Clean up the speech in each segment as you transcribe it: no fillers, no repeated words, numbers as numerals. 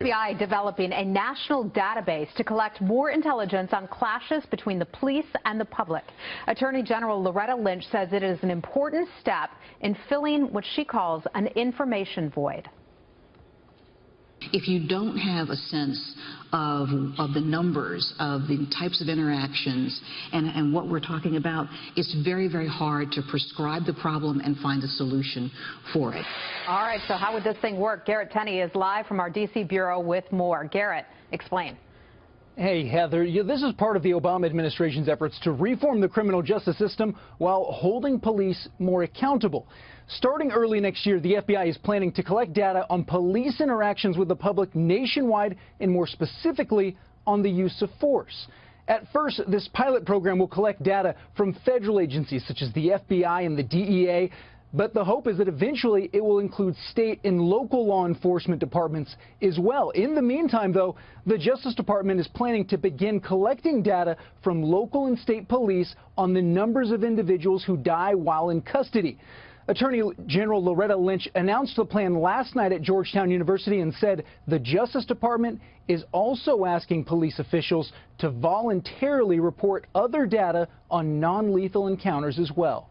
FBI developing a national database to collect more intelligence on clashes between the police and the public. Attorney General Loretta Lynch says it is an important step in filling what she calls an information void. If you don't have a sense of the numbers, of the types of interactions, and what we're talking about, it's very, very hard to prescribe the problem and find a solution for it. All right, so how would this thing work? Garrett Tenney is live from our D.C. bureau with more. Garrett, explain. Hey, Heather, this is part of the Obama administration's efforts to reform the criminal justice system while holding police more accountable. Starting early next year, the FBI is planning to collect data on police interactions with the public nationwide and more specifically on the use of force. At first, this pilot program will collect data from federal agencies such as the FBI and the DEA. But the hope is that eventually it will include state and local law enforcement departments as well. In the meantime, though, the Justice Department is planning to begin collecting data from local and state police on the numbers of individuals who die while in custody. Attorney General Loretta Lynch announced the plan last night at Georgetown University and said the Justice Department is also asking police officials to voluntarily report other data on non-lethal encounters as well.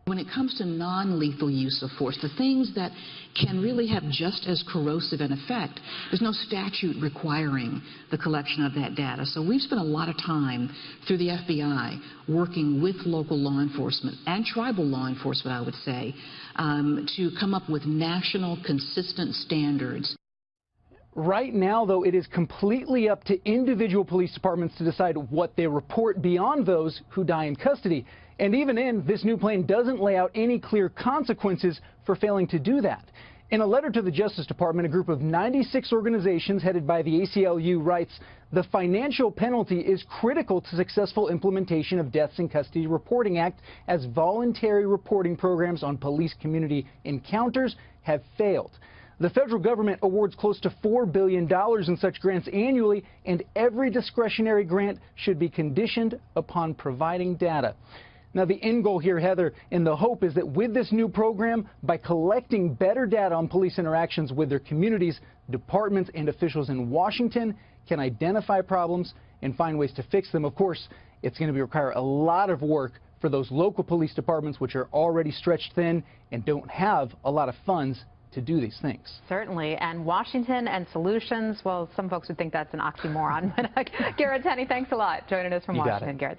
When it comes to non-lethal use of force, the things that can really have just as corrosive an effect, there's no statute requiring the collection of that data. So we've spent a lot of time through the FBI working with local law enforcement and tribal law enforcement, I would say, to come up with national consistent standards. Right now, though, it is completely up to individual police departments to decide what they report beyond those who die in custody. And even then, this new plan doesn't lay out any clear consequences for failing to do that. In a letter to the Justice Department, a group of 96 organizations headed by the ACLU writes, the financial penalty is critical to successful implementation of Deaths in Custody Reporting Act, as voluntary reporting programs on police community encounters have failed. The federal government awards close to $4 billion in such grants annually, and every discretionary grant should be conditioned upon providing data. Now, the end goal here, Heather, and the hope is that with this new program, by collecting better data on police interactions with their communities, departments and officials in Washington can identify problems and find ways to fix them. Of course, it's going to require a lot of work for those local police departments, which are already stretched thin and don't have a lot of funds to do these things. Certainly. And Washington and solutions, well, some folks would think that's an oxymoron. But Garrett Tenney, thanks a lot joining us from Washington, Garrett.